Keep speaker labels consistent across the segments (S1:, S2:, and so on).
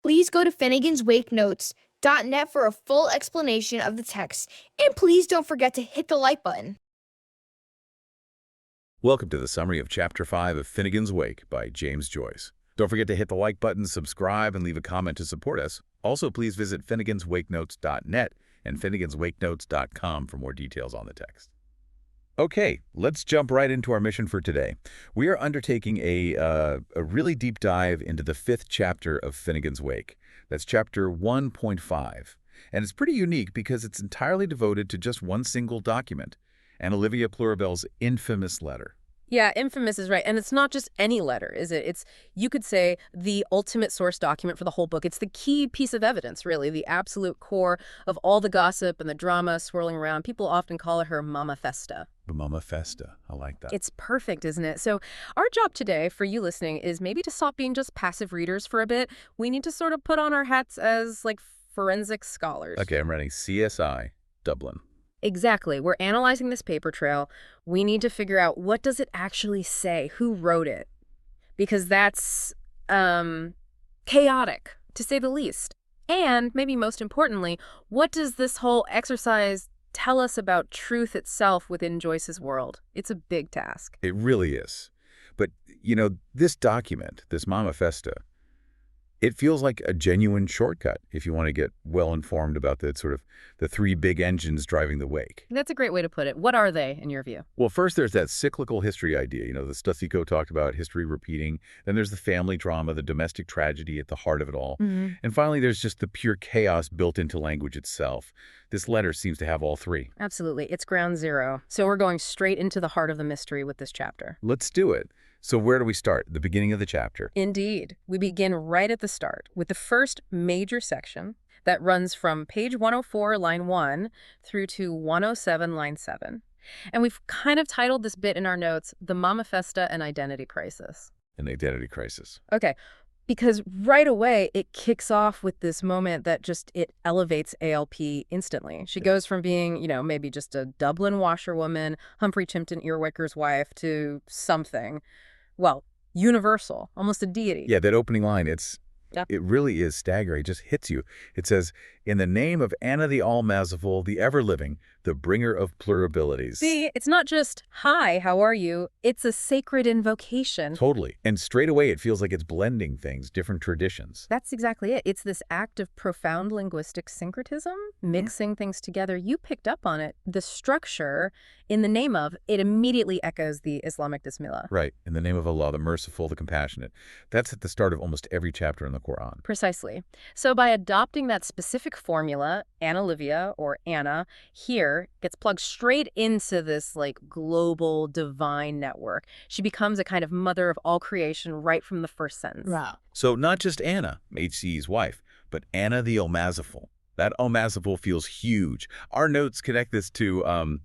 S1: Please go to finneganswakeNotes.net for a full explanation of the text, and please don't forget to hit the like button.
S2: Welcome to the summary of Chapter 5 of Finnegans Wake by James Joyce. Don't forget to hit the like button, subscribe, and leave a comment to support us. Also, please visit finneganswakenotes.net and finneganswakenotes.com for more details on the text. Okay, let's jump right into our mission for today. We are undertaking a really deep dive into the 5th chapter of Finnegans Wake. That's chapter 1.5. And it's pretty unique because it's entirely devoted to just one single document, Anna Livia Plurabelle's infamous letter.
S3: Yeah, infamous is right. And it's not just any letter, is it? It's, you could say, the ultimate source document for the whole book. It's the key piece of evidence, really, the absolute core of all the gossip and the drama swirling around. People often call it her Mamafesta.
S2: Mamafesta. I like that.
S3: It's perfect, isn't it? So our job today, for you listening, is maybe to stop being just passive readers for a bit. We need to sort of put on our hats as, like, forensic scholars.
S2: Okay, I'm ready. CSI, Dublin.
S3: Exactly. We're analyzing this paper trail. We need to figure out, what does it actually say? Who wrote it? Because that's chaotic, to say the least. And maybe most importantly, what does this whole exercise tell us about truth itself within Joyce's world? It's a big task.
S2: It really is. But, you know, this document, this Mamafesta, it feels like a genuine shortcut if you want to get well-informed about the three big engines driving the wake.
S3: That's a great way to put it. What are they, in your view?
S2: Well, first there's that cyclical history idea, the stuff Zico talked about, history repeating. Then there's the family drama, the domestic tragedy at the heart of it all.
S3: Mm-hmm.
S2: And finally, there's just the pure chaos built into language itself. This letter seems to have all three.
S3: Absolutely. It's ground zero. So we're going straight into the heart of the mystery with this chapter.
S2: Let's do it. So where do we start? The beginning of the chapter.
S3: Indeed. We begin right at the start with the first major section that runs from page 104, line 1, through to 107, line 7. And we've kind of titled this bit in our notes, The Mamafesta and Identity Crisis.
S2: An identity crisis.
S3: Okay. Because right away, it kicks off with this moment that it elevates ALP instantly. She goes from being, maybe just a Dublin washerwoman, Humphrey Chimpton Earwicker's wife, to something, well, universal, almost a deity.
S2: Yeah, that opening line,
S3: Yep.
S2: It really is staggering. It just hits you. It says, in the name of Anna the All-Merciful, the ever-living, the bringer of plurabilities.
S3: See, it's not just, hi, how are you? It's a sacred invocation.
S2: Totally. And straight away, it feels like it's blending things, different traditions.
S3: That's exactly it. It's this act of profound linguistic syncretism, mixing things together. You picked up on it. The structure, in the name of, it immediately echoes the Islamic Bismillah.
S2: Right. In the name of Allah, the merciful, the compassionate. That's at the start of almost every chapter in the Quran.
S3: Precisely. So by adopting that specific formula, Anna Livia, or Anna, here gets plugged straight into this global divine network. She becomes a kind of mother of all creation right from the first sentence.
S1: Wow.
S2: So not just Anna, HC's wife, but Anna the All-Merciful. That All-Merciful feels huge. Our notes connect this to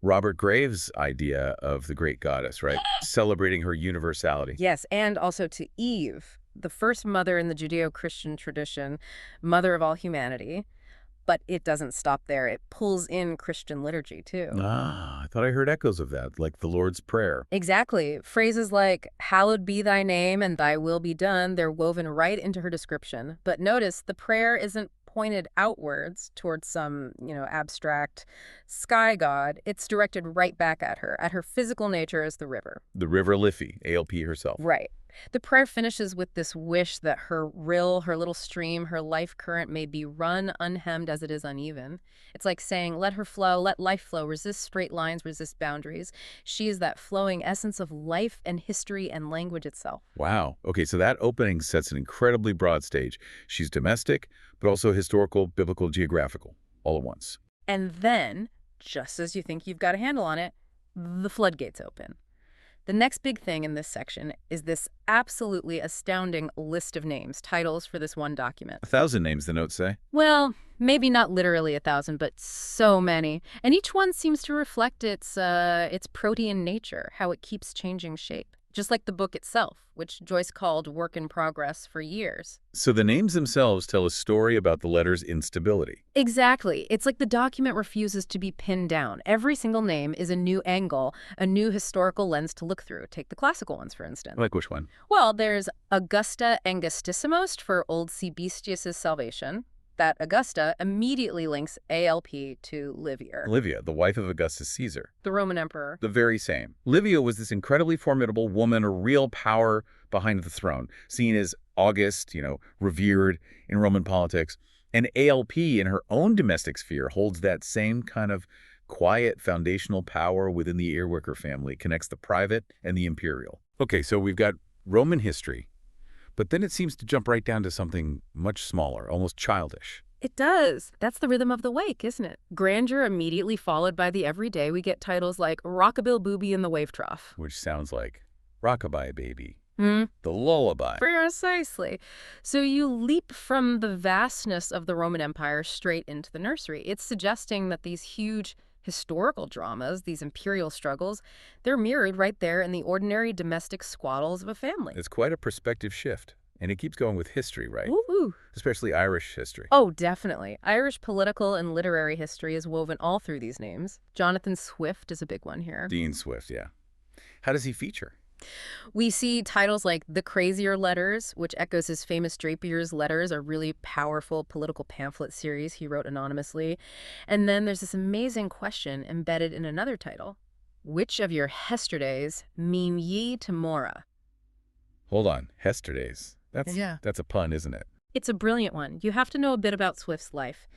S2: Robert Graves' idea of the great goddess, right? Celebrating her universality.
S3: Yes, and also to Eve, the first mother in the Judeo-Christian tradition, mother of all humanity. But it doesn't stop there. It pulls in Christian liturgy, too.
S2: Ah, I thought I heard echoes of that, like the Lord's Prayer.
S3: Exactly. Phrases like, hallowed be thy name and thy will be done, they're woven right into her description. But notice, the prayer isn't pointed outwards towards some, abstract sky god. It's directed right back at her physical nature as the river.
S2: The river Liffey, ALP herself.
S3: Right. The prayer finishes with this wish that her rill, her little stream, her life current may be run unhemmed as it is uneven. It's like saying, let her flow, let life flow, resist straight lines, resist boundaries. She is that flowing essence of life and history and language itself.
S2: Wow. Okay, so that opening sets an incredibly broad stage. She's domestic, but also historical, biblical, geographical, all at once.
S3: And then, just as you think you've got a handle on it, the floodgates open. The next big thing in this section is this absolutely astounding list of names, titles for this one document.
S2: 1,000 names, the notes say.
S3: Well, maybe not literally 1,000, but so many. And each one seems to reflect its protean nature, how it keeps changing shape. just like the book itself, which Joyce called work in progress for years.
S2: So the names themselves tell a story about the letter's instability.
S3: Exactly. It's like the document refuses to be pinned down. Every single name is a new angle, a new historical lens to look through. Take the classical ones, for instance.
S2: Like which one?
S3: Well, there's Augusta Angustissimos for Old Sebastius' salvation. That Augusta immediately links ALP to Livia,
S2: Livia, the wife of Augustus Caesar.
S3: the Roman emperor.
S2: The very same. Livia was this incredibly formidable woman, a real power behind the throne, seen as august, revered in Roman politics. And ALP in her own domestic sphere holds that same kind of quiet foundational power within the Earwicker family, connects the private and the imperial. Okay, so we've got Roman history, but then it seems to jump right down to something much smaller, almost childish.
S3: It does. That's the rhythm of the wake, isn't it? Grandeur immediately followed by the everyday. We get titles like Rockabill Booby in the Wave Trough.
S2: Which sounds like Rockabye Baby,
S3: Hmm?
S2: the lullaby.
S3: Precisely. So you leap from the vastness of the Roman Empire straight into the nursery. It's suggesting that these huge historical dramas, these imperial struggles, they're mirrored right there in the ordinary domestic squaddles of a family.
S2: It's quite a perspective shift. And it keeps going with history, right?
S3: Woo-hoo.
S2: Especially Irish history.
S3: Oh, definitely. Irish political and literary history is woven all through these names. Jonathan Swift is a big one here.
S2: Dean Swift, yeah. How does he feature?
S3: We see titles like The Crazier Letters, which echoes his famous Drapier's Letters, a really powerful political pamphlet series he wrote anonymously. And then there's this amazing question embedded in another title. Which of your Hesterdays mean ye to Mora?
S2: Hold on, Hesterdays.
S3: Yeah.
S2: That's a pun, isn't it?
S3: It's a brilliant one. You have to know a bit about Swift's life.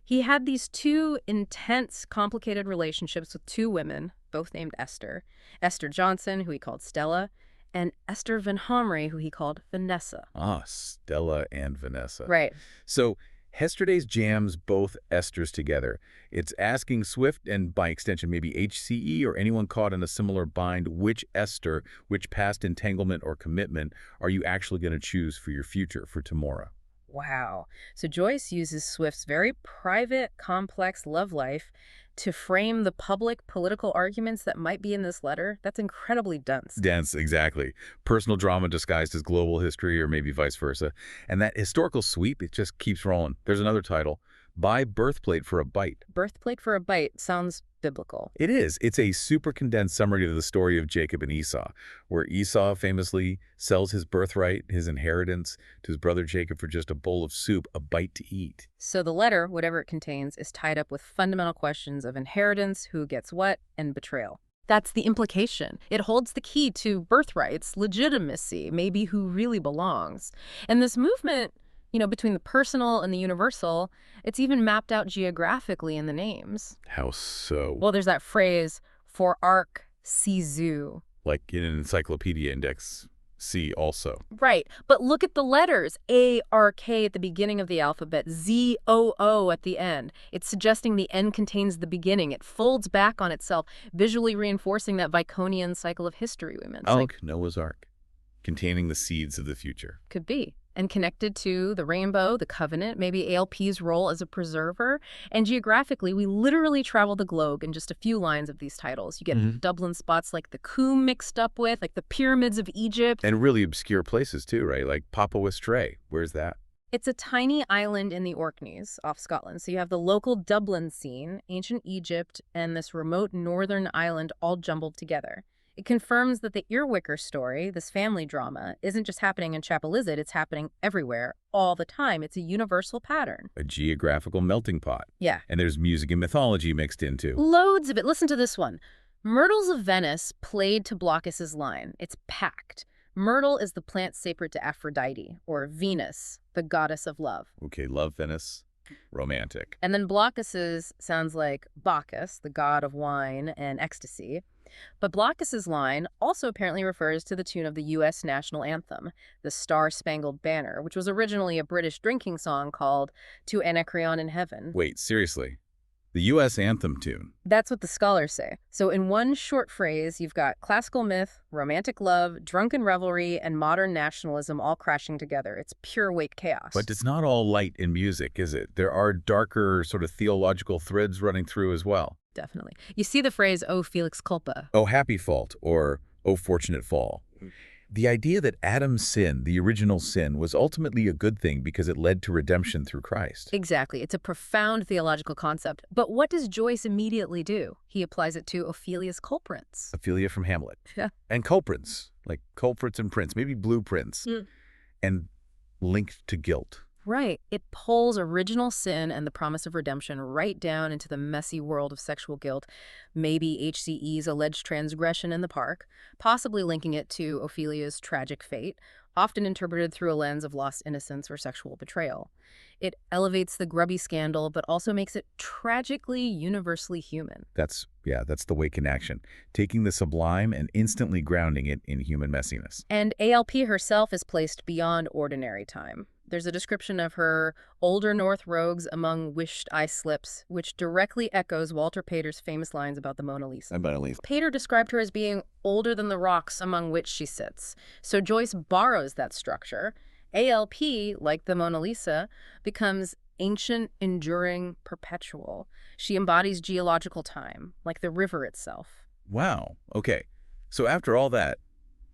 S3: He had these two intense, complicated relationships with two women, both named Esther. Esther Johnson, who he called Stella, and Esther Van Homrey, who he called Vanessa.
S2: Ah, Stella and Vanessa.
S3: Right.
S2: So Hesterdays jams both Esthers together. It's asking Swift, and by extension maybe HCE or anyone caught in a similar bind, which Esther, which past entanglement or commitment are you actually going to choose for your future, for tomorrow?
S3: Wow. So Joyce uses Swift's very private, complex love life to frame the public political arguments that might be in this letter. That's incredibly dense.
S2: Dense, exactly. Personal drama disguised as global history, or maybe vice versa. And that historical sweep, it just keeps rolling. There's another title, Buy Birthplate for a Bite.
S3: Birthplate for a Bite sounds biblical.
S2: It is. It's a super condensed summary of the story of Jacob and Esau, where Esau famously sells his birthright, his inheritance, to his brother Jacob for just a bowl of soup, a bite to eat.
S3: So the letter, whatever it contains, is tied up with fundamental questions of inheritance, who gets what, and betrayal. That's the implication. It holds the key to birthrights, legitimacy, maybe who really belongs. And this movement, between the personal and the universal, it's even mapped out geographically in the names.
S2: How so?
S3: Well, there's that phrase, for arc, see zoo.
S2: Like in an encyclopedia index, C also.
S3: Right. But look at the letters. A-R-K at the beginning of the alphabet, Z-O-O at the end. It's suggesting the end contains the beginning. It folds back on itself, visually reinforcing that Viconian cycle of history we mentioned.
S2: Noah's Ark, containing the seeds of the future.
S3: Could be. And connected to the rainbow, the covenant, maybe ALP's role as a preserver. And geographically, we literally travel the globe in just a few lines of these titles. You get Dublin spots like the Coombe mixed up with, like the pyramids of Egypt.
S2: And really obscure places too, right? Like Papua-Stray. Where's that?
S3: It's a tiny island in the Orkneys off Scotland. So you have the local Dublin scene, ancient Egypt, and this remote northern island all jumbled together. It confirms that the Earwicker story, this family drama, isn't just happening in Chapelizod, it's happening everywhere, all the time. It's a universal pattern.
S2: A geographical melting pot.
S3: Yeah.
S2: And there's music and mythology mixed in too.
S3: Loads of it. Listen to this one. Myrtles of Venice played to Glaucus's line. It's packed. Myrtle is the plant sacred to Aphrodite, or Venus, the goddess of love.
S2: Okay, love Venice. Romantic.
S3: And then Glaucus's sounds like Bacchus, the god of wine and ecstasy. But Glaucus's line also apparently refers to the tune of the U.S. national anthem, the Star-Spangled Banner, which was originally a British drinking song called To Anacreon in Heaven.
S2: Wait, seriously? The U.S. anthem tune?
S3: That's what the scholars say. So in one short phrase, you've got classical myth, romantic love, drunken revelry, and modern nationalism all crashing together. It's pure wake chaos.
S2: But it's not all light in music, is it? There are darker sort of theological threads running through as well.
S3: Definitely. You see the phrase, "O Felix culpa."
S2: Oh, happy fault, or oh, fortunate fall. The idea that Adam's sin, the original sin, was ultimately a good thing because it led to redemption through Christ.
S3: Exactly. It's a profound theological concept. But what does Joyce immediately do? He applies it to Ophelia's culprits.
S2: Ophelia from Hamlet.
S3: Yeah.
S2: And culprits, like culprits and prints, maybe blueprints, and linked to guilt.
S3: Right. It pulls original sin and the promise of redemption right down into the messy world of sexual guilt, maybe HCE's alleged transgression in the park, possibly linking it to Ophelia's tragic fate, often interpreted through a lens of lost innocence or sexual betrayal. It elevates the grubby scandal, but also makes it tragically universally human.
S2: That's the Wake in action, taking the sublime and instantly grounding it in human messiness.
S3: And ALP herself is placed beyond ordinary time. There's a description of her older North rogues among wished eye slips, which directly echoes Walter Pater's famous lines about the Mona Lisa. Pater described her as being older than the rocks among which she sits. So Joyce borrows that structure. ALP, like the Mona Lisa, becomes ancient, enduring, perpetual. She embodies geological time, like the river itself.
S2: Wow. Okay. So after all that,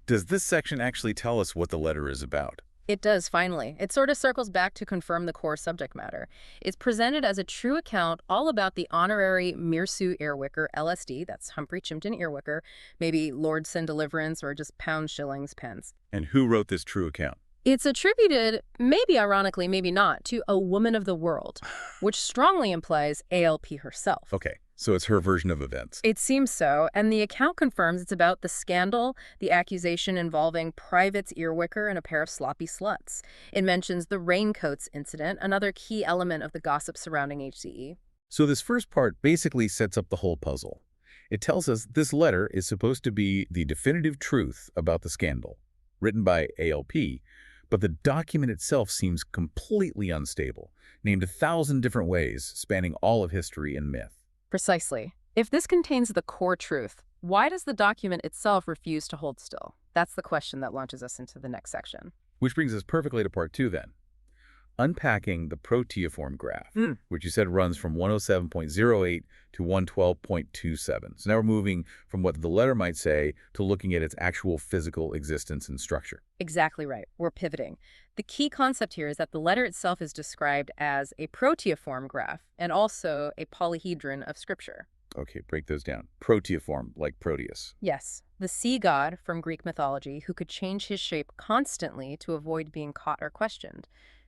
S2: does this section actually tell us what the letter is about?
S3: It does, finally. It sort of circles back to confirm the core subject matter. It's presented as a true account all about the honorary Mirsu earwicker, L.S.D., that's Humphrey Chimpton earwicker, maybe Lord Send Deliverance or just pound shillings pence.
S2: And who wrote this true account?
S3: It's attributed, maybe ironically, maybe not, to a woman of the world, which strongly implies ALP herself.
S2: Okay, so it's her version of events.
S3: It seems so, and the account confirms it's about the scandal, the accusation involving Private's earwicker and a pair of sloppy sluts. It mentions the raincoats incident, another key element of the gossip surrounding HCE.
S2: So this first part basically sets up the whole puzzle. It tells us this letter is supposed to be the definitive truth about the scandal, written by ALP, but the document itself seems completely unstable, named 1,000 different ways, spanning all of history and myth.
S3: Precisely. If this contains the core truth, why does the document itself refuse to hold still? That's the question that launches us into the next section.
S2: Which brings us perfectly to part 2 then. Unpacking the proteoform graph, which you said runs from 107.08 to 112.27. So now we're moving from what the letter might say to looking at its actual physical existence and structure.
S3: Exactly right. We're pivoting. The key concept here is that the letter itself is described as a proteoform graph and also a polyhedron of scripture.
S2: Okay, break those down. Proteoform, like Proteus.
S3: Yes, the sea god from Greek mythology who could change his shape constantly to avoid being caught or questioned.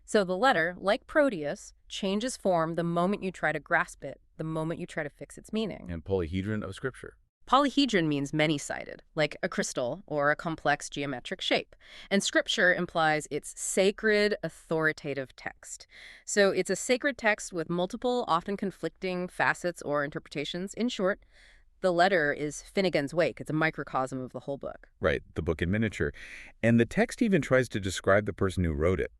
S3: So the letter, like Proteus, changes form the moment you try to grasp it, the moment you try to fix its meaning.
S2: And polyhedron of scripture.
S3: Polyhedron means many-sided, like a crystal or a complex geometric shape. And scripture implies it's sacred, authoritative text. So it's a sacred text with multiple, often conflicting facets or interpretations. In short, the letter is Finnegans Wake. It's a microcosm of the whole book.
S2: Right, the book in miniature. And the text even tries to describe the person who wrote it.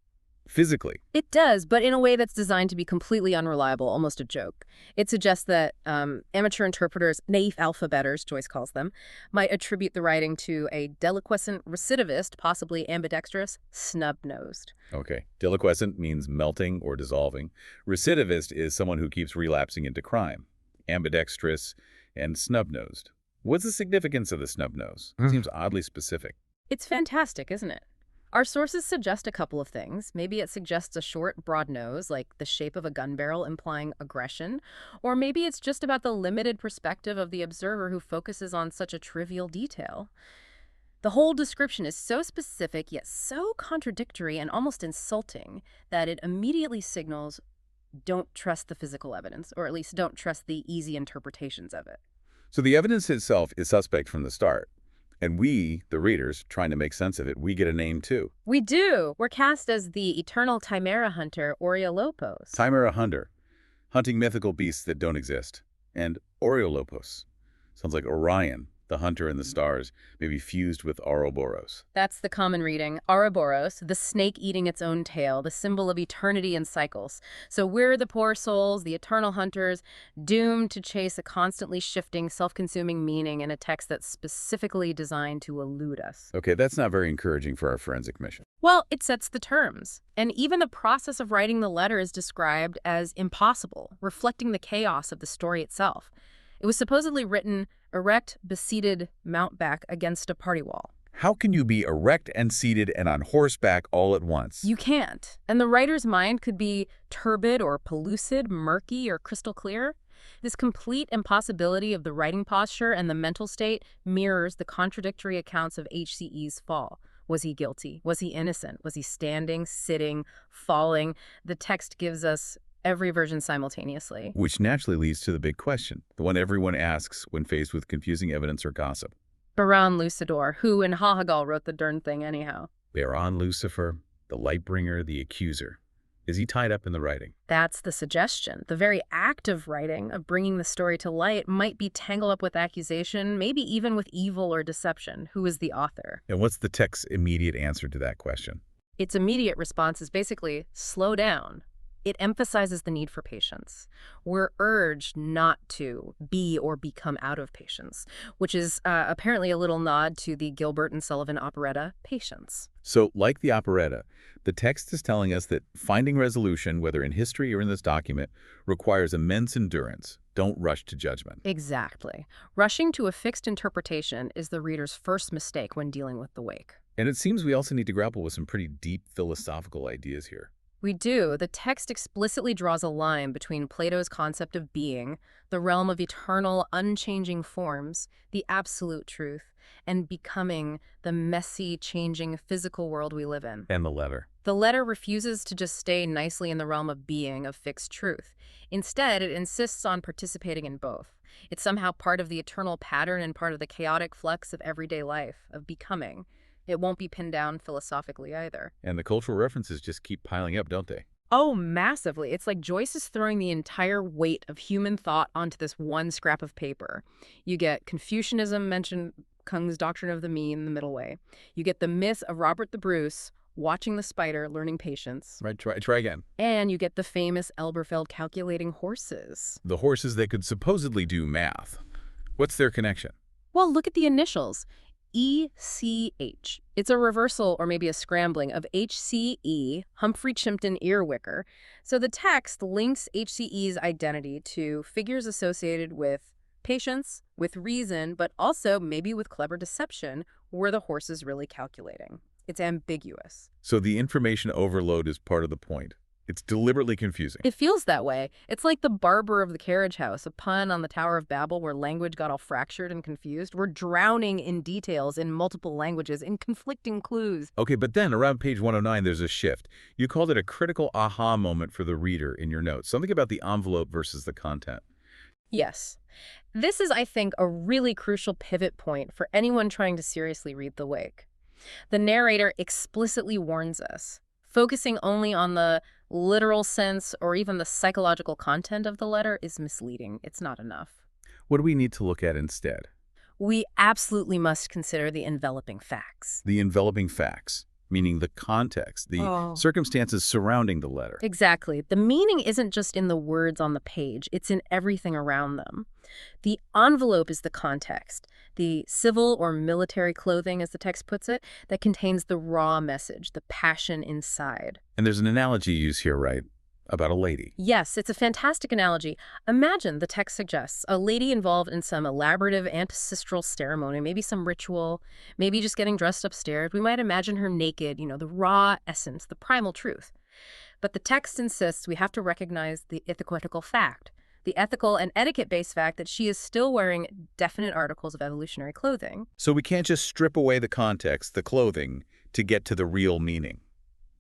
S2: Physically.
S3: It does, but in a way that's designed to be completely unreliable, almost a joke. It suggests that amateur interpreters, naive alphabeters, Joyce calls them, might attribute the writing to a deliquescent recidivist, possibly ambidextrous, Snub-Nosed.
S2: Okay. Deliquescent means melting or dissolving. Recidivist is someone who keeps relapsing into crime. Ambidextrous and snub-nosed. What's the significance of the snub-nose? It seems oddly specific.
S3: It's fantastic, isn't it? Our sources suggest a couple of things. Maybe it suggests a short, broad nose, like the shape of a gun barrel implying aggression. Or maybe it's just about the limited perspective of the observer who focuses on such a trivial detail. The whole description is so specific, yet so contradictory and almost insulting, that it immediately signals don't trust the physical evidence, or at least don't trust the easy interpretations of it.
S2: So the evidence itself is suspect from the start. And we, the readers, trying to make sense of it, we get a name too.
S3: We do. We're cast as the eternal chimera hunter, Oreolopos.
S2: Chimera hunter, hunting mythical beasts that don't exist. And Oreolopos. Sounds like Orion, the hunter in the stars, maybe fused with Ouroboros.
S3: That's the common reading. Ouroboros, the snake eating its own tail, the symbol of eternity and cycles. So we're the poor souls, the eternal hunters, doomed to chase a constantly shifting, self-consuming meaning in a text that's specifically designed to elude us.
S2: Okay, that's not very encouraging for our forensic mission.
S3: Well, it sets the terms. And even the process of writing the letter is described as impossible, reflecting the chaos of the story itself. It was supposedly written erect, beseated, mountebank against a party wall.
S2: How can you be erect and seated and on horseback all at once?
S3: You can't. And the writer's mind could be turbid or pellucid, murky or crystal clear. This complete impossibility of the writing posture and the mental state mirrors the contradictory accounts of HCE's fall. Was he guilty? Was he innocent? Was he standing, sitting, falling? The text gives us every version simultaneously.
S2: Which naturally leads to the big question, the one everyone asks when faced with confusing evidence or gossip.
S3: Baron Lucidor, who in Hahagal wrote the darn thing anyhow.
S2: Baron Lucifer, the light-bringer, the accuser. Is he tied up in the writing?
S3: That's the suggestion. The very act of writing, of bringing the story to light, might be tangled up with accusation, maybe even with evil or deception. Who is the author?
S2: And what's the text's immediate answer to that question?
S3: Its immediate response is basically, slow down. It emphasizes the need for patience. We're urged not to be or become out of patience, which is apparently a little nod to the Gilbert and Sullivan operetta, Patience.
S2: So, like the operetta, the text is telling us that finding resolution, whether in history or in this document, requires immense endurance. Don't rush to judgment.
S3: Exactly. Rushing to a fixed interpretation is the reader's first mistake when dealing with the Wake.
S2: And it seems we also need to grapple with some pretty deep philosophical ideas here.
S3: We do. The text explicitly draws a line between Plato's concept of being, the realm of eternal, unchanging forms, the absolute truth, and becoming, the messy, changing physical world we live in.
S2: And the letter.
S3: The letter refuses to just stay nicely in the realm of being, of fixed truth. Instead, it insists on participating in both. It's somehow part of the eternal pattern and part of the chaotic flux of everyday life, of becoming. It won't be pinned down philosophically either.
S2: And the cultural references just keep piling up, don't they?
S3: Oh, massively. It's like Joyce is throwing the entire weight of human thought onto this one scrap of paper. You get Confucianism mentioned, Kung's doctrine of the mean, the middle way. You get the myth of Robert the Bruce, watching the spider, learning patience.
S2: Right, try again.
S3: And you get the famous Elberfeld calculating horses.
S2: The horses that could supposedly do math. What's their connection?
S3: Well, look at the initials. ECH. It's a reversal or maybe a scrambling of HCE, Humphrey Chimpton Earwicker. So the text links HCE's identity to figures associated with patience, with reason, but also maybe with clever deception. Were the horses really calculating? It's ambiguous.
S2: So the information overload is part of the point. It's deliberately confusing.
S3: It feels that way. It's like the barber of the carriage house, a pun on the Tower of Babel where language got all fractured and confused. We're drowning in details in multiple languages, in conflicting clues.
S2: Okay, but then around page 109, there's a shift. You called it a critical aha moment for the reader in your notes. Something about the envelope versus the content.
S3: Yes. This is, I think, a really crucial pivot point for anyone trying to seriously read The Wake. The narrator explicitly warns us. Focusing only on the literal sense or even the psychological content of the letter is misleading. It's not enough.
S2: What do we need to look at instead?
S3: We absolutely must consider the enveloping facts.
S2: The enveloping facts, meaning the context, the circumstances surrounding the letter.
S3: Exactly. The meaning isn't just in the words on the page. It's in everything around them. The envelope is the context, the civil or military clothing, as the text puts it, that contains the raw message, the passion inside.
S2: And there's an analogy used here, right? About a lady.
S3: Yes, it's a fantastic analogy. Imagine, the text suggests, a lady involved in some elaborative ancestral ceremony, maybe some ritual, maybe just getting dressed upstairs. We might imagine her naked, the raw essence, the primal truth. But the text insists we have to recognize the ethical fact, the ethical and etiquette-based fact that she is still wearing definite articles of evolutionary clothing.
S2: So we can't just strip away the context, the clothing, to get to the real meaning.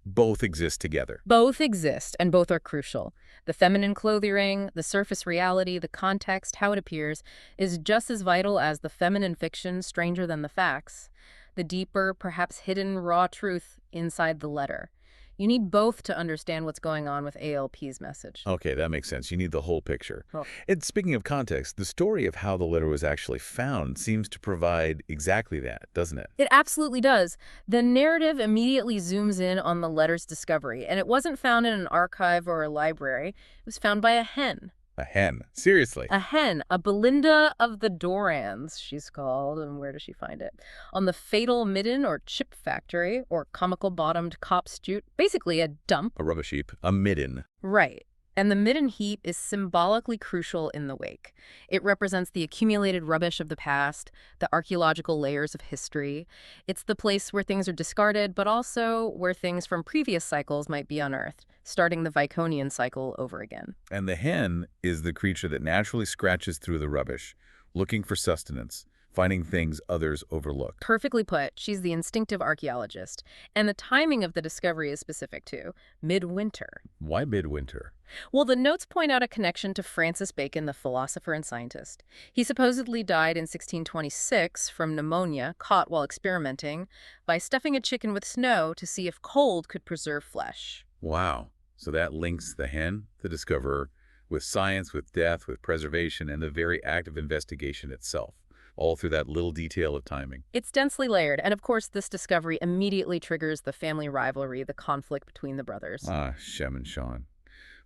S2: Both exist together.
S3: Both exist, and both are crucial. The feminine clothing, the surface reality, the context, how it appears, is just as vital as the feminine fiction, stranger than the facts, the deeper, perhaps hidden, raw truth inside the letter. You need both to understand what's going on with ALP's message.
S2: Okay, that makes sense. You need the whole picture.
S3: Oh.
S2: And speaking of context, the story of how the letter was actually found seems to provide exactly that, doesn't it?
S3: It absolutely does. The narrative immediately zooms in on the letter's discovery, and it wasn't found in an archive or a library. It was found by a hen.
S2: A hen. Seriously.
S3: A hen, a Belinda of the Dorans, she's called. And where does she find it? On the fatal midden or chip factory, or comical-bottomed copse jute. Basically a dump.
S2: A rubbish heap. A midden.
S3: Right. And the midden heap is symbolically crucial in the wake. It represents the accumulated rubbish of the past, the archaeological layers of history. It's the place where things are discarded, but also where things from previous cycles might be unearthed, starting the Viconian cycle over again.
S2: And the hen is the creature that naturally scratches through the rubbish, looking for sustenance, finding things others overlook.
S3: Perfectly put, she's the instinctive archaeologist. And the timing of the discovery is specific too, midwinter.
S2: Why midwinter?
S3: Well, the notes point out a connection to Francis Bacon, the philosopher and scientist. He supposedly died in 1626 from pneumonia, caught while experimenting, by stuffing a chicken with snow to see if cold could preserve flesh.
S2: Wow. So that links the hen, the discoverer, with science, with death, with preservation, and the very act of investigation itself, all through that little detail of timing.
S3: It's densely layered, and of course this discovery immediately triggers the family rivalry, the conflict between the brothers.
S2: Ah, Shem and Sean.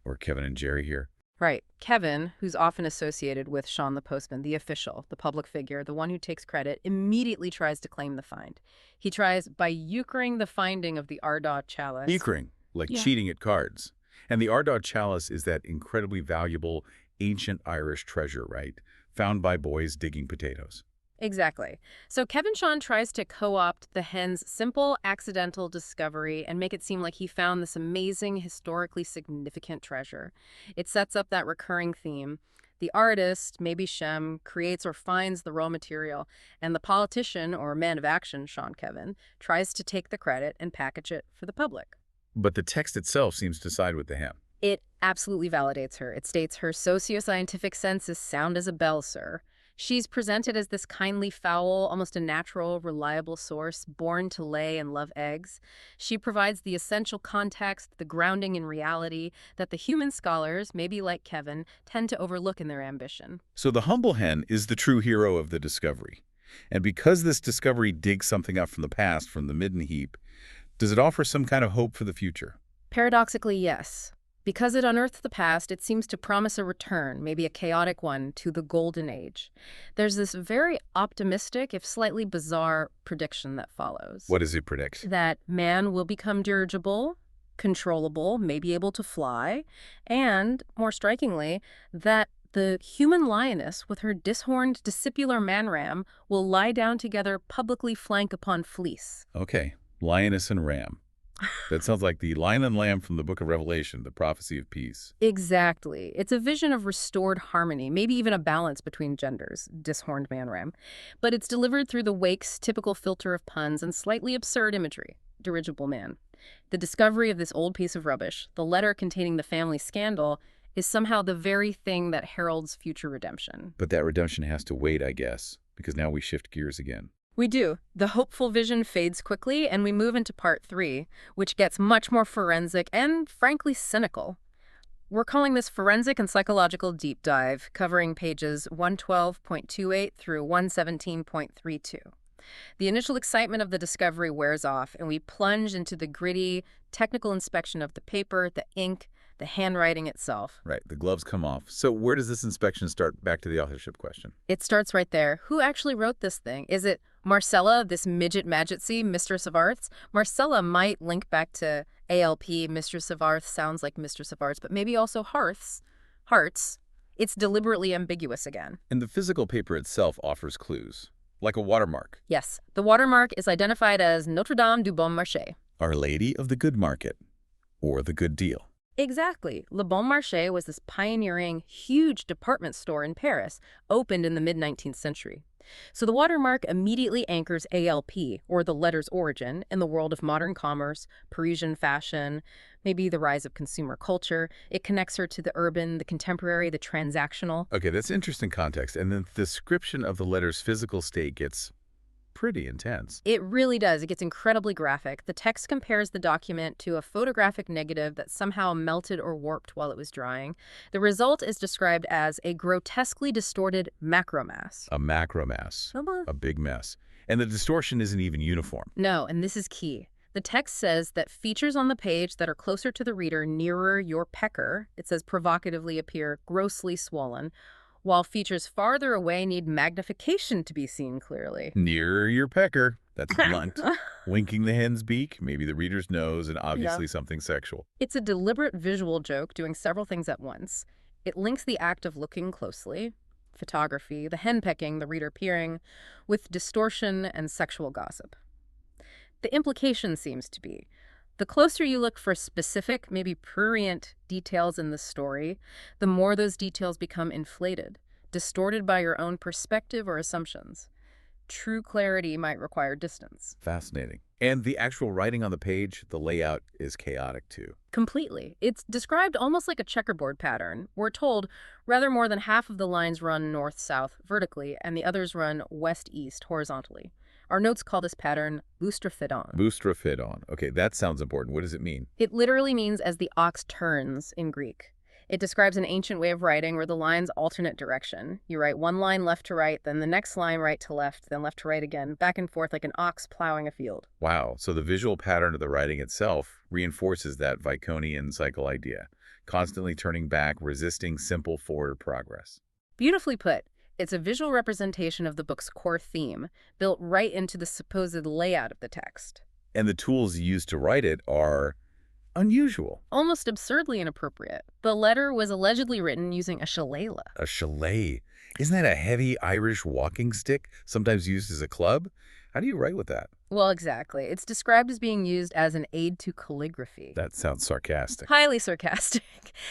S2: Or Kevin and Jerry here.
S3: Right. Kevin, who's often associated with Sean the postman, the official, the public figure, the one who takes credit, immediately tries to claim the find. He tries by euchring the finding of the Ardagh chalice.
S2: Euchring, like cheating at cards. And the Ardagh chalice is that incredibly valuable ancient Irish treasure, right? Found by boys digging potatoes.
S3: Exactly. So Kevin Sean tries to co-opt the hen's simple, accidental discovery and make it seem like he found this amazing, historically significant treasure. It sets up that recurring theme. The artist, maybe Shem, creates or finds the raw material, and the politician, or man of action, Sean Kevin, tries to take the credit and package it for the public.
S2: But the text itself seems to side with the hen.
S3: It absolutely validates her. It states her socio-scientific sense is sound as a bell, sir. She's presented as this kindly fowl, almost a natural, reliable source, born to lay and love eggs. She provides the essential context, the grounding in reality, that the human scholars, maybe like Kevin, tend to overlook in their ambition.
S2: So the humble hen is the true hero of the discovery. And because this discovery digs something up from the past, from the midden heap, does it offer some kind of hope for the future?
S3: Paradoxically, yes. Because it unearths the past, it seems to promise a return, maybe a chaotic one, to the Golden Age. There's this very optimistic, if slightly bizarre, prediction that follows.
S2: What does it predict?
S3: That man will become dirigible, controllable, maybe able to fly, and, more strikingly, that the human lioness with her dishorned discipular man-ram will lie down together, publicly flank upon fleece.
S2: Okay, lioness and ram. That sounds like the lion and lamb from the book of Revelation, the prophecy of peace.
S3: Exactly. It's a vision of restored harmony, maybe even a balance between genders, dishorned man-ram. But it's delivered through the Wake's typical filter of puns and slightly absurd imagery, dirigible man. The discovery of this old piece of rubbish, the letter containing the family scandal, is somehow the very thing that heralds future redemption.
S2: But that redemption has to wait, I guess, because now we shift gears again.
S3: We do. The hopeful vision fades quickly, and we move into part 3, which gets much more forensic and, frankly, cynical. We're calling this Forensic and Psychological Deep Dive, covering pages 112.28 through 117.32. The initial excitement of the discovery wears off, and we plunge into the gritty, technical inspection of the paper, the ink, the handwriting itself.
S2: Right, the gloves come off. So where does this inspection start? Back to the authorship question.
S3: It starts right there. Who actually wrote this thing? Is it Marcella, this midget majesty, mistress of arts? Marcella might link back to ALP, mistress of arts, sounds like mistress of arts, but maybe also hearts. It's deliberately ambiguous again.
S2: And the physical paper itself offers clues, like a watermark.
S3: Yes, the watermark is identified as Notre Dame du Bon Marché.
S2: Our Lady of the Good Market, or the Good Deal.
S3: Exactly. Le Bon Marché was this pioneering, huge department store in Paris, opened in the mid-19th century. So the watermark immediately anchors ALP, or the letter's origin, in the world of modern commerce, Parisian fashion, maybe the rise of consumer culture. It connects her to the urban, the contemporary, the transactional.
S2: Okay, that's interesting context. And then the description of the letter's physical state gets pretty intense.
S3: It really does. It gets incredibly graphic. The text compares the document to a photographic negative that somehow melted or warped while it was drying. The result is described as a grotesquely distorted macromass.
S2: A macromass. A big mess. And the distortion isn't even uniform.
S3: No, and this is key. The text says that features on the page that are closer to the reader, nearer your pecker, it says provocatively appear grossly swollen, while features farther away need magnification to be seen clearly.
S2: Near your pecker. That's blunt. Winking the hen's beak, maybe the reader's nose, and obviously something sexual.
S3: It's a deliberate visual joke doing several things at once. It links the act of looking closely, photography, the henpecking, the reader peering, with distortion and sexual gossip. The implication seems to be, the closer you look for specific, maybe prurient details in the story, the more those details become inflated, distorted by your own perspective or assumptions. True clarity might require distance.
S2: Fascinating. And the actual writing on the page, the layout is chaotic too.
S3: Completely. It's described almost like a checkerboard pattern. We're told rather more than half of the lines run north-south vertically, and the others run west-east horizontally. Our notes call this pattern boustrophédon.
S2: Boustrophédon. Okay, that sounds important. What does it mean?
S3: It literally means as the ox turns in Greek. It describes an ancient way of writing where the lines alternate direction. You write one line left to right, then the next line right to left, then left to right again, back and forth like an ox plowing a field.
S2: Wow, so the visual pattern of the writing itself reinforces that Viconian cycle idea, constantly turning back, resisting simple forward progress.
S3: Beautifully put. It's a visual representation of the book's core theme, built right into the supposed layout of the text.
S2: And the tools used to write it are unusual.
S3: Almost absurdly inappropriate. The letter was allegedly written using a shillelagh.
S2: A shillelagh. Isn't that a heavy Irish walking stick, sometimes used as a club? How do you write with that?
S3: Well, exactly. It's described as being used as an aid to calligraphy.
S2: That sounds sarcastic.
S3: Highly sarcastic.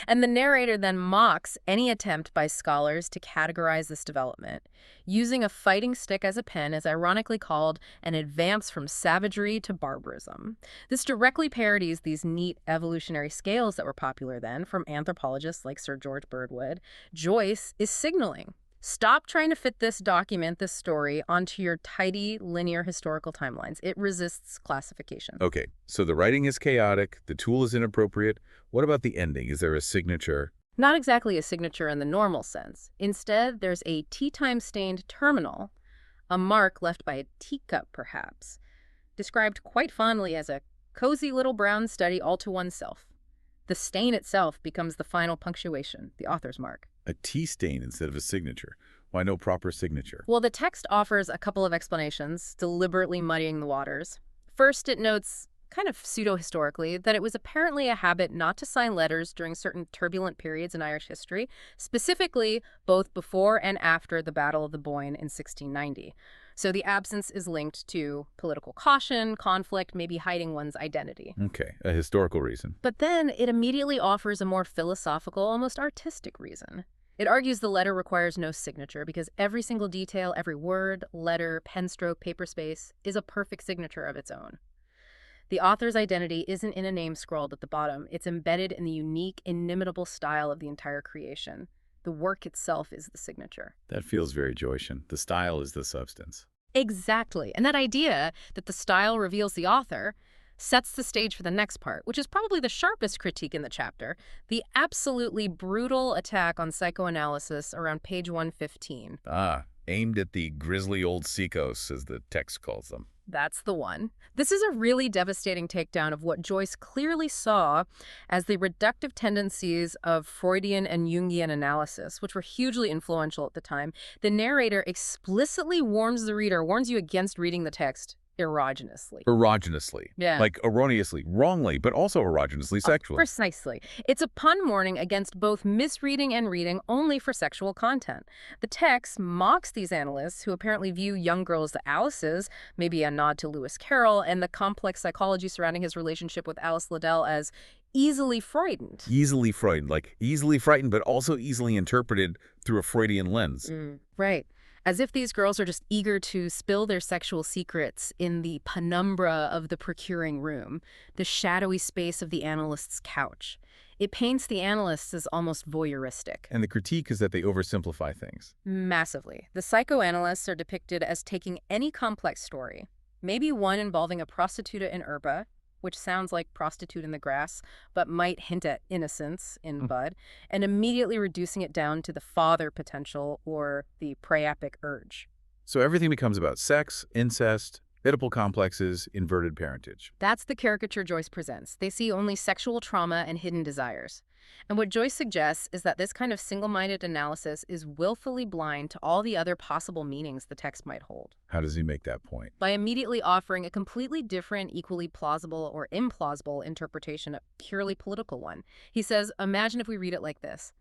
S3: And the narrator then mocks any attempt by scholars to categorize this development. Using a fighting stick as a pen is ironically called an advance from savagery to barbarism. This directly parodies these neat evolutionary scales that were popular then from anthropologists like Sir George Birdwood. Joyce is signaling. Stop trying to fit this document, this story, onto your tidy, linear historical timelines. It resists classification.
S2: Okay, so the writing is chaotic, the tool is inappropriate. What about the ending? Is there a signature?
S3: Not exactly a signature in the normal sense. Instead, there's a Teatime-Stained terminal, a mark left by a teacup, perhaps, described quite fondly as a cozy little brown study all to oneself. The stain itself becomes the final punctuation, the author's mark.
S2: A tea stain instead of a signature. Why no proper signature?
S3: Well, the text offers a couple of explanations, deliberately muddying the waters. First, it notes, kind of pseudo-historically, that it was apparently a habit not to sign letters during certain turbulent periods in Irish history, specifically both before and after the Battle of the Boyne in 1690. So the absence is linked to political caution, conflict, maybe hiding one's identity.
S2: Okay, a historical reason.
S3: But then it immediately offers a more philosophical, almost artistic reason. It argues the letter requires no signature because every single detail, every word, letter, pen stroke, paper space is a perfect signature of its own. The author's identity isn't in a name scrawled at the bottom. It's embedded in the unique, inimitable style of the entire creation. The work itself is the signature.
S2: That feels very Joycean. The style is the substance.
S3: Exactly. And that idea that the style reveals the author sets the stage for the next part, which is probably the sharpest critique in the chapter, the absolutely brutal attack on psychoanalysis around page 115.
S2: Ah, aimed at the grisly old psychos, as the text calls them.
S3: That's the one. This is a really devastating takedown of what Joyce clearly saw as the reductive tendencies of Freudian and Jungian analysis, which were hugely influential at the time. The narrator explicitly warns the reader, warns you against reading the text erogeneously.
S2: Erogeneously.
S3: Yeah.
S2: Like erroneously, wrongly, but also erogeneously sexually.
S3: Precisely. It's a pun warning against both misreading and reading only for sexual content. The text mocks these analysts who apparently view young girls as Alice's, maybe a nod to Lewis Carroll, and the complex psychology surrounding his relationship with Alice Liddell as easily frightened.
S2: Easily frightened, like easily frightened, but also easily interpreted through a Freudian lens.
S3: Right. As if these girls are just eager to spill their sexual secrets in the penumbra of the procuring room, the shadowy space of the analyst's couch. It paints the analysts as almost voyeuristic.
S2: And the critique is that they oversimplify things.
S3: Massively. The psychoanalysts are depicted as taking any complex story, maybe one involving a prostituta in Erba, which sounds like prostitute in the grass, but might hint at innocence in bud, and immediately reducing it down to the father potential or the priapic urge.
S2: So everything becomes about sex, incest, Oedipal complexes, inverted parentage.
S3: That's the caricature Joyce presents. They see only sexual trauma and hidden desires. And what Joyce suggests is that this kind of single-minded analysis is willfully blind to all the other possible meanings the text might hold.
S2: How does he make that point?
S3: By immediately offering a completely different, equally plausible or implausible interpretation, a purely political one. He says, imagine if we read it like this.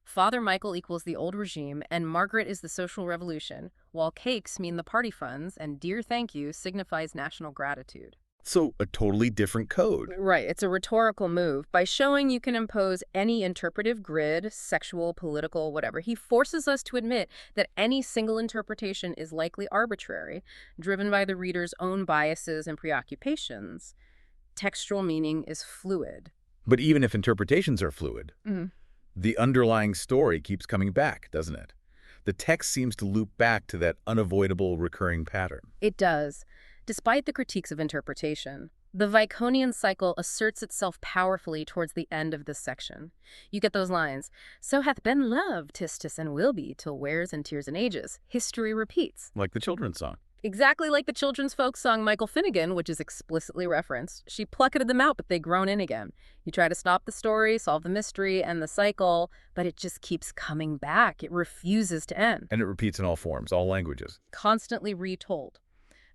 S3: Father Michael equals the old regime, and Margaret is the social revolution, while cakes mean the party funds, and dear thank you signifies national gratitude.
S2: So, a totally different code.
S3: Right, it's a rhetorical move. By showing you can impose any interpretive grid, sexual, political, whatever, he forces us to admit that any single interpretation is likely arbitrary, driven by the reader's own biases and preoccupations. Textual meaning is fluid.
S2: But even if interpretations are fluid, the underlying story keeps coming back, doesn't it? The text seems to loop back to that unavoidable recurring pattern.
S3: It does. Despite the critiques of interpretation, the Viconian cycle asserts itself powerfully towards the end of this section. You get those lines, so hath been love, tistis and will be, till wears and tears and ages. History repeats.
S2: Like the children's song.
S3: Exactly like the children's folk song Michael Finnegan, which is explicitly referenced. She plucketed them out, but they groan in again. You try to stop the story, solve the mystery, and the cycle, but it just keeps coming back. It refuses to end.
S2: And it repeats in all forms, all languages.
S3: Constantly retold.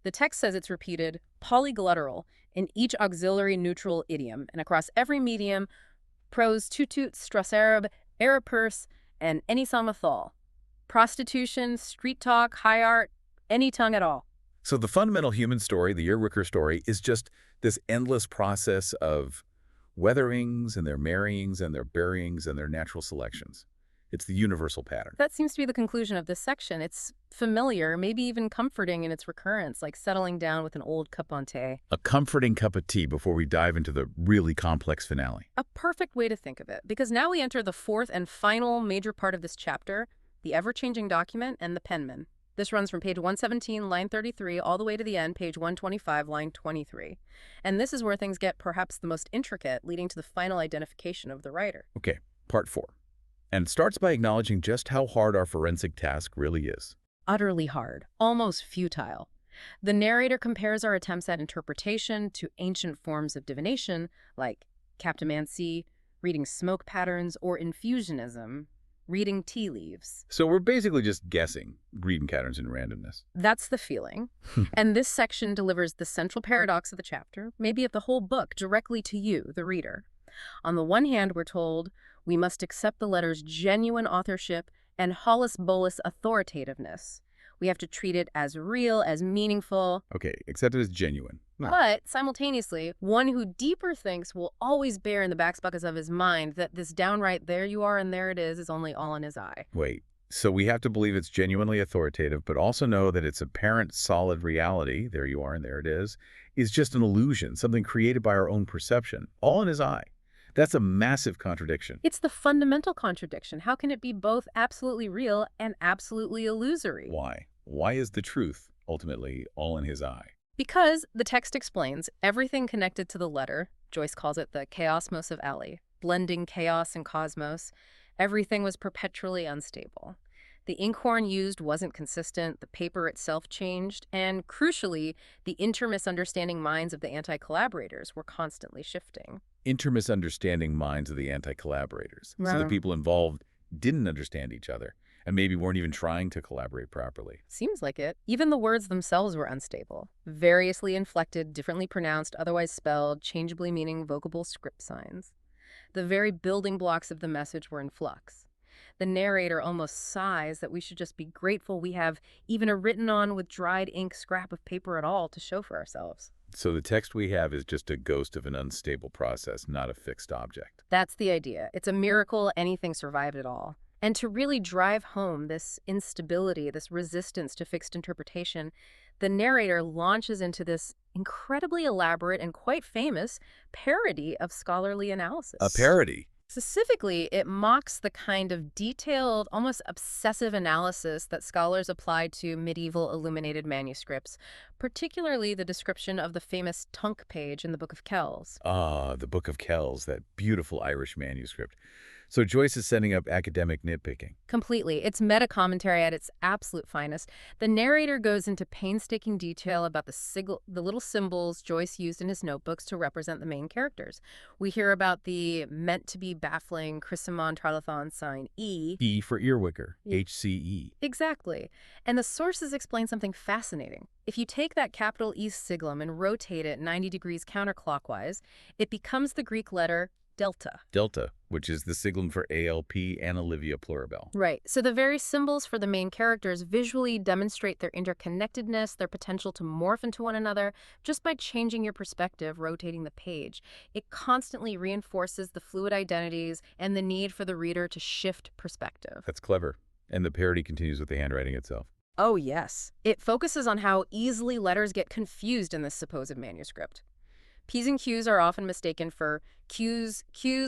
S3: The text says it's repeated polyglottal in each auxiliary neutral idiom and across every medium, prose, tutut, strauss Arab, Arapurse, and any samathal. Prostitution, street talk, high art, any tongue at all.
S2: So the fundamental human story, the Earwicker story, is just this endless process of wetherings and their marryings and their buryings and their natural selections. It's the universal pattern.
S3: That seems to be the conclusion of this section. It's familiar, maybe even comforting in its recurrence, like settling down with an old cup on tea.
S2: A comforting cup of tea before we dive into the really complex finale.
S3: A perfect way to think of it, because now we enter the fourth and final major part of this chapter, the ever-changing document and the penman. This runs from page 117, line 33, all the way to the end, page 125, line 23. And this is where things get perhaps the most intricate, leading to the final identification of the writer.
S2: Okay, part 4. And it starts by acknowledging just how hard our forensic task really is.
S3: Utterly hard, almost futile. The narrator compares our attempts at interpretation to ancient forms of divination, like captomancy, reading smoke patterns, or infusionism, reading tea leaves.
S2: So we're basically just guessing, reading patterns and randomness.
S3: That's the feeling. And this section delivers the central paradox of the chapter, maybe of the whole book, directly to you, the reader. On the one hand, we're told we must accept the letter's genuine authorship and holus bolus authoritativeness. We have to treat it as real, as meaningful.
S2: Okay, accept it as genuine. No.
S3: But simultaneously, one who deeper thinks will always bear in the back buckets of his mind that this downright there you are and there it is only all in his eye.
S2: Wait, so we have to believe it's genuinely authoritative, but also know that its apparent solid reality, there you are and there it is just an illusion, something created by our own perception, all in his eye. That's a massive contradiction.
S3: It's the fundamental contradiction. How can it be both absolutely real and absolutely illusory?
S2: Why? Why is the truth, ultimately, all in his eye?
S3: Because, the text explains, everything connected to the letter, Joyce calls it the chaosmos of Ali, blending chaos and cosmos, everything was perpetually unstable. The inkhorn used wasn't consistent, the paper itself changed, and crucially, the inter-misunderstanding minds of the anti-collaborators were constantly shifting.
S2: Inter-misunderstanding minds of the anti-collaborators.
S3: Right.
S2: So the people involved didn't understand each other and maybe weren't even trying to collaborate properly.
S3: Seems like it. Even the words themselves were unstable. Variously inflected, differently pronounced, otherwise spelled, changeably meaning vocable script signs. The very building blocks of the message were in flux. The narrator almost sighs that we should just be grateful we have even a written on with dried ink scrap of paper at all to show for ourselves.
S2: So the text we have is just a ghost of an unstable process, not a fixed object.
S3: That's the idea. It's a miracle anything survived at all. And to really drive home this instability, this resistance to fixed interpretation, the narrator launches into this incredibly elaborate and quite famous parody of scholarly analysis.
S2: A parody?
S3: Specifically, it mocks the kind of detailed, almost obsessive analysis that scholars applied to medieval illuminated manuscripts, particularly the description of the famous Tunk page in the Book of Kells.
S2: Ah, the Book of Kells, that beautiful Irish manuscript. So Joyce is setting up academic nitpicking.
S3: Completely. It's meta-commentary at its absolute finest. The narrator goes into painstaking detail about the little symbols Joyce used in his notebooks to represent the main characters. We hear about the meant-to-be baffling Chrysamon Trilithon sign E.
S2: E for earwicker, HCE.
S3: Exactly. And the sources explain something fascinating. If you take that capital E siglum and rotate it 90 degrees counterclockwise, it becomes the Greek letter delta.
S2: Delta, which is the siglum for ALP, Anna Livia Plurabelle.
S3: Right. So the very symbols for the main characters visually demonstrate their interconnectedness, their potential to morph into one another, just by changing your perspective, rotating the page. It constantly reinforces the fluid identities and the need for the reader to shift perspective.
S2: That's clever. And the parody continues with the handwriting itself.
S3: Oh, yes. It focuses on how easily letters get confused in this supposed manuscript. P's and Q's are often mistaken for Q's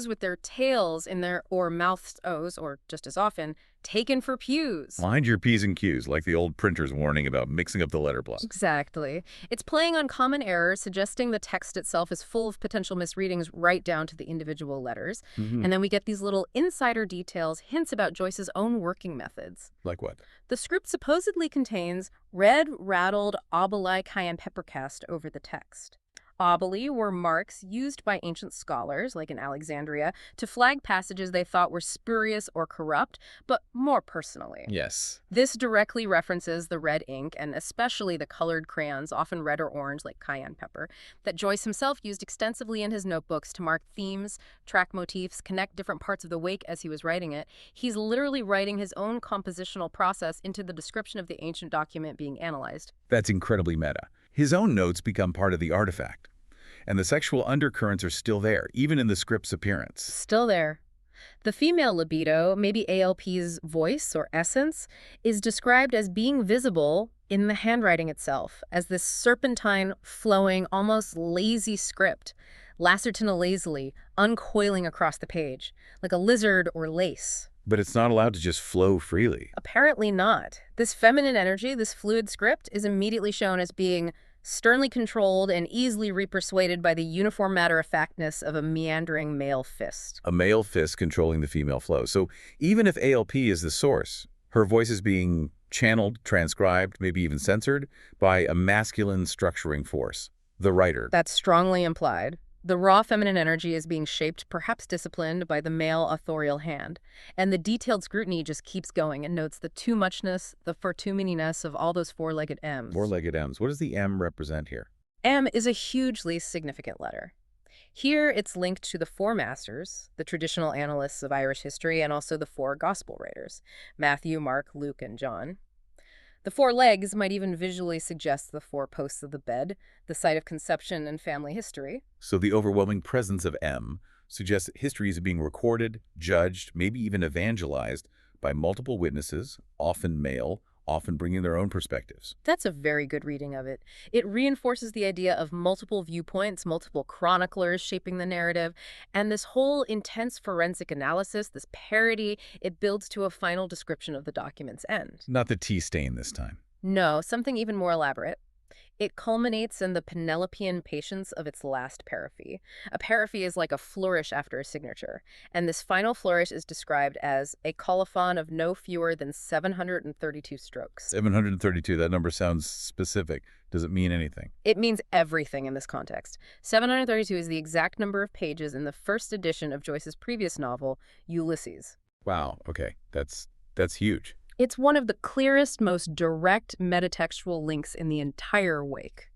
S3: with their tails in their or mouths O's, or just as often, taken for pews.
S2: Mind your P's and Q's, like the old printer's warning about mixing up the letter blocks.
S3: Exactly. It's playing on common errors, suggesting the text itself is full of potential misreadings right down to the individual letters. And then we get these little insider details, hints about Joyce's own working methods.
S2: Like what?
S3: The script supposedly contains red, rattled, obeli cayenne pepper cast over the text. Obeli were marks used by ancient scholars, like in Alexandria, to flag passages they thought were spurious or corrupt, but more personally.
S2: Yes.
S3: This directly references the red ink, and especially the colored crayons, often red or orange like cayenne pepper, that Joyce himself used extensively in his notebooks to mark themes, track motifs, connect different parts of the wake as he was writing it. He's literally writing his own compositional process into the description of the ancient document being analyzed.
S2: That's incredibly meta. His own notes become part of the artifact. And the sexual undercurrents are still there, even in the script's appearance.
S3: Still there. The female libido, maybe ALP's voice or essence, is described as being visible in the handwriting itself, as this serpentine, flowing, almost lazy script, lacertina lazily, uncoiling across the page, like a lizard or lace.
S2: But it's not allowed to just flow freely.
S3: Apparently not. This feminine energy, this fluid script, is immediately shown as being sternly controlled and easily repersuaded by the uniform matter-of-factness of a meandering male fist.
S2: A male fist controlling the female flow. So even if ALP is the source, her voice is being channeled, transcribed, maybe even censored by a masculine structuring force, the writer.
S3: That's strongly implied. The raw feminine energy is being shaped, perhaps disciplined, by the male authorial hand. And the detailed scrutiny just keeps going and notes the too muchness, the for too manyness of all those four-legged M's.
S2: Four-legged M's. What does the M represent here?
S3: M is a hugely significant letter. Here it's linked to the four masters, the traditional analysts of Irish history, and also the four gospel writers, Matthew, Mark, Luke, and John. The four legs might even visually suggest the four posts of the bed, the site of conception and family history.
S2: So the overwhelming presence of M suggests that history is being recorded, judged, maybe even evangelized by multiple witnesses, often male, often bringing their own perspectives.
S3: That's a very good reading of it. It reinforces the idea of multiple viewpoints, multiple chroniclers shaping the narrative, and this whole intense forensic analysis, this parody, it builds to a final description of the document's end.
S2: Not the tea stain this time.
S3: No, something even more elaborate. It culminates in the Penelopean patience of its last paraphy. A paraphy is like a flourish after a signature, and this final flourish is described as a colophon of no fewer than 732 strokes.
S2: 732, that number sounds specific. Does it mean anything?
S3: It means everything in this context. 732 is the exact number of pages in the first edition of Joyce's previous novel, Ulysses.
S2: Wow, okay. That's huge.
S3: It's one of the clearest, most direct metatextual links in the entire Wake.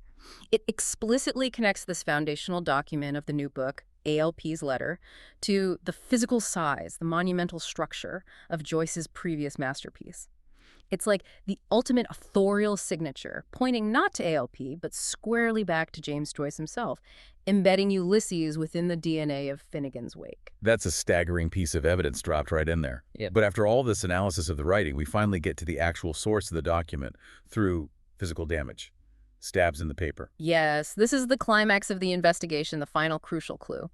S3: It explicitly connects this foundational document of the new book, ALP's letter, to the physical size, the monumental structure of Joyce's previous masterpiece. It's like the ultimate authorial signature, pointing not to ALP, but squarely back to James Joyce himself, embedding Ulysses within the DNA of Finnegans Wake.
S2: That's a staggering piece of evidence dropped right in there.
S3: Yep.
S2: But after all this analysis of the writing, we finally get to the actual source of the document through physical damage, stabs in the paper.
S3: Yes, this is the climax of the investigation, the final crucial clue.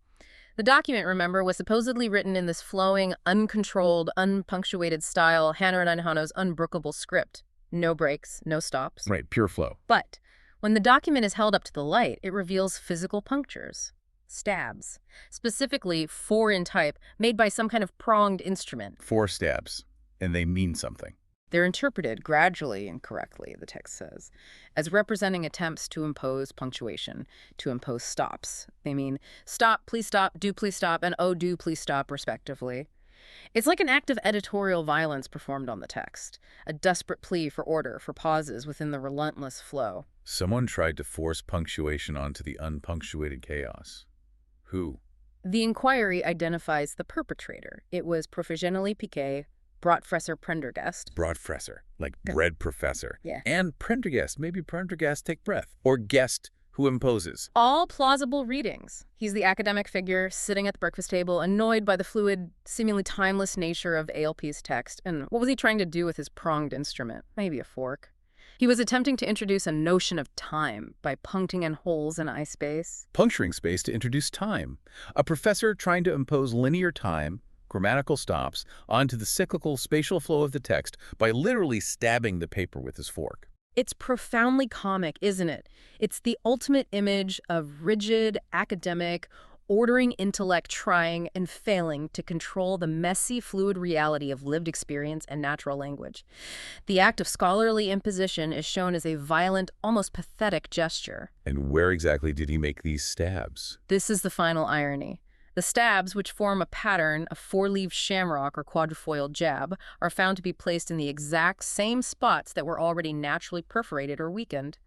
S3: The document, remember, was supposedly written in this flowing, uncontrolled, unpunctuated style, Hannah and Hano's unbrookable script. No breaks, no stops.
S2: Right, pure flow.
S3: But when the document is held up to the light, it reveals physical punctures. Stabs. Specifically, 4 in type, made by some kind of pronged instrument.
S2: 4 stabs, and they mean something.
S3: They're interpreted gradually and correctly, the text says, as representing attempts to impose punctuation, to impose stops. They mean stop, please stop, do please stop, and oh, do please stop, respectively. It's like an act of editorial violence performed on the text, a desperate plea for order, for pauses within the relentless flow.
S2: Someone tried to force punctuation onto the unpunctuated chaos. Who?
S3: The inquiry identifies the perpetrator. It was professionally piqué, Broadfresser Prendergast.
S2: Broadfresser, like bread professor.
S3: Yeah.
S2: And Prendergast, maybe Prendergast take breath. Or guest who imposes.
S3: All plausible readings. He's the academic figure sitting at the breakfast table, annoyed by the fluid, seemingly timeless nature of ALP's text. And what was he trying to do with his pronged instrument? Maybe a fork. He was attempting to introduce a notion of time by puncturing in holes in space.
S2: Puncturing space to introduce time. A professor trying to impose linear time, grammatical stops, onto the cyclical spatial flow of the text by literally stabbing the paper with his fork.
S3: It's profoundly comic, isn't it? It's the ultimate image of rigid, academic, ordering intellect trying and failing to control the messy, fluid reality of lived experience and natural language. The act of scholarly imposition is shown as a violent, almost pathetic gesture.
S2: And where exactly did he make these stabs?
S3: This is the final irony. The stabs, which form a pattern of 4-leaved shamrock or quadrifoil jab, are found to be placed in the exact same spots that were already naturally perforated or weakened.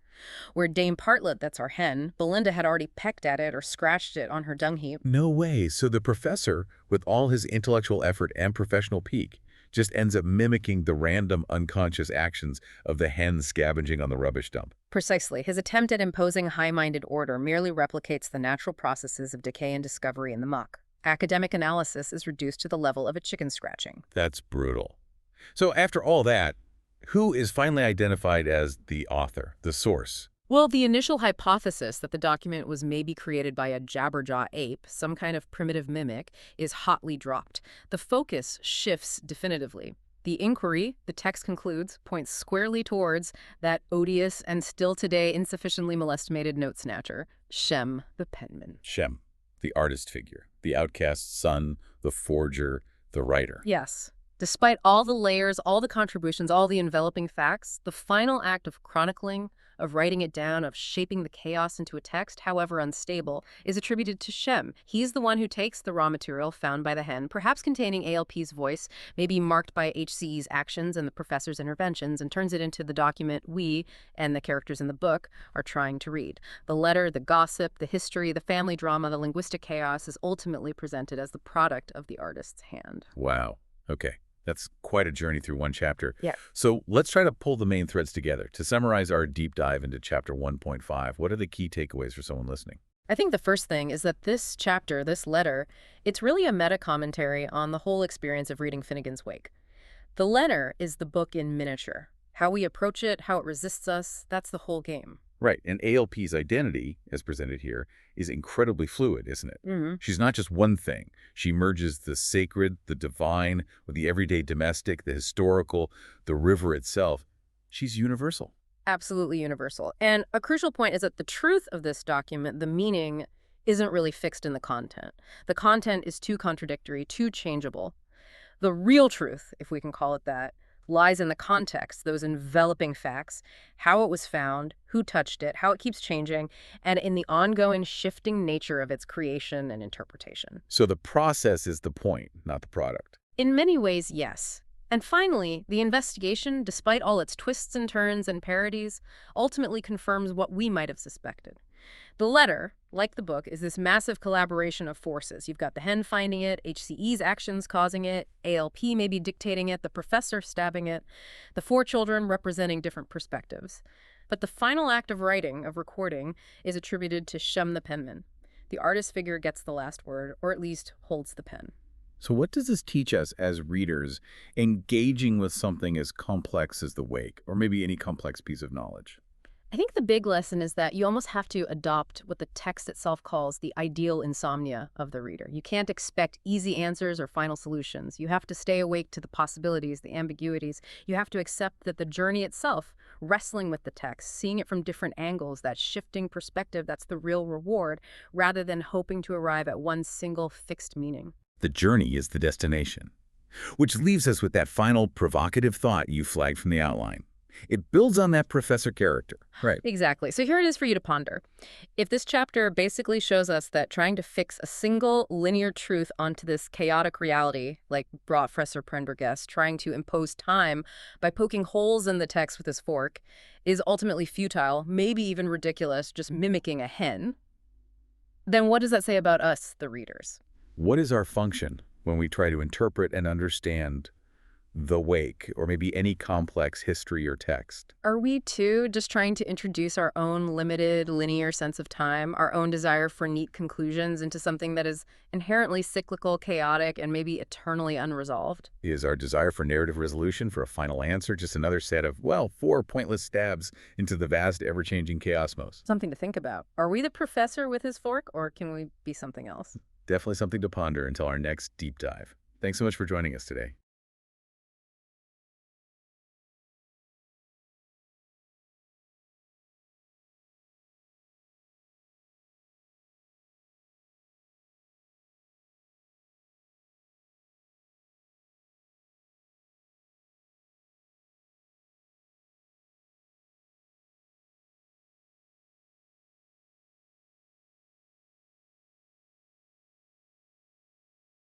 S3: Where Dame Partlet, that's our hen, Belinda had already pecked at it or scratched it on her dung heap.
S2: No way. So the professor, with all his intellectual effort and professional pique, just ends up mimicking the random unconscious actions of the hen scavenging on the rubbish dump.
S3: Precisely. His attempt at imposing high-minded order merely replicates the natural processes of decay and discovery in the muck. Academic analysis is reduced to the level of a chicken scratching.
S2: That's brutal. So after all that, who is finally identified as the author, the source?
S3: Well, the initial hypothesis that the document was maybe created by a jabberjaw ape, some kind of primitive mimic, is hotly dropped. The focus shifts definitively. The inquiry, the text concludes, points squarely towards that odious and still today insufficiently molestimated note snatcher, Shem the penman.
S2: Shem, the artist figure, the outcast son, the forger, the writer.
S3: Yes. Despite all the layers, all the contributions, all the enveloping facts, the final act of chronicling, of writing it down, of shaping the chaos into a text, however unstable, is attributed to Shem. He's the one who takes the raw material found by the hen, perhaps containing ALP's voice, maybe marked by HCE's actions and the professor's interventions, and turns it into the document we, and the characters in the book, are trying to read. The letter, the gossip, the history, the family drama, the linguistic chaos is ultimately presented as the product of the artist's hand.
S2: Wow. Okay. That's quite a journey through one chapter.
S3: Yeah.
S2: So let's try to pull the main threads together. To summarize our deep dive into chapter 1.5, what are the key takeaways for someone listening?
S3: I think the first thing is that this chapter, this letter, it's really a meta-commentary on the whole experience of reading Finnegans Wake. The letter is the book in miniature. How we approach it, how it resists us, that's the whole game.
S2: Right. And ALP's identity, as presented here, is incredibly fluid, isn't it?
S3: Mm-hmm.
S2: She's not just one thing. She merges the sacred, the divine, with the everyday domestic, the historical, the river itself. She's universal.
S3: Absolutely universal. And a crucial point is that the truth of this document, the meaning, isn't really fixed in the content. The content is too contradictory, too changeable. The real truth, if we can call it that, lies in the context, those enveloping facts, how it was found, who touched it, how it keeps changing, and in the ongoing shifting nature of its creation and interpretation.
S2: So the process is the point, not the product.
S3: In many ways, yes. And finally, the investigation, despite all its twists and turns and parodies, ultimately confirms what we might have suspected. The letter, like the book, is this massive collaboration of forces. You've got the hen finding it, HCE's actions causing it, ALP maybe dictating it, the professor stabbing it, the 4 children representing different perspectives. But the final act of writing, of recording, is attributed to Shem the penman. The artist figure gets the last word, or at least holds the pen.
S2: So what does this teach us as readers engaging with something as complex as the Wake, or maybe any complex piece of knowledge?
S3: I think the big lesson is that you almost have to adopt what the text itself calls the ideal insomnia of the reader. You can't expect easy answers or final solutions. You have to stay awake to the possibilities, the ambiguities. You have to accept that the journey itself wrestling with the text, seeing it from different angles, that shifting perspective, that's the real reward, rather than hoping to arrive at one single fixed meaning.
S2: The journey is the destination. Which leaves us with that final provocative thought you flagged from the outline. It builds on that professor character. Right.
S3: Exactly. So here it is for you to ponder. If this chapter basically shows us that trying to fix a single linear truth onto this chaotic reality, like Professor Prendergast trying to impose time by poking holes in the text with his fork, is ultimately futile, maybe even ridiculous, just mimicking a hen, then what does that say about us, the readers?
S2: What is our function when we try to interpret and understand the Wake, or maybe any complex history or text?
S3: Are we, too, just trying to introduce our own limited, linear sense of time, our own desire for neat conclusions into something that is inherently cyclical, chaotic, and maybe eternally unresolved?
S2: Is our desire for narrative resolution, for a final answer, just another set of, well, 4 pointless stabs into the vast, ever-changing chaosmos?
S3: Something to think about. Are we the professor with his fork, or can we be something else?
S2: Definitely something to ponder until our next deep dive. Thanks so much for joining us today.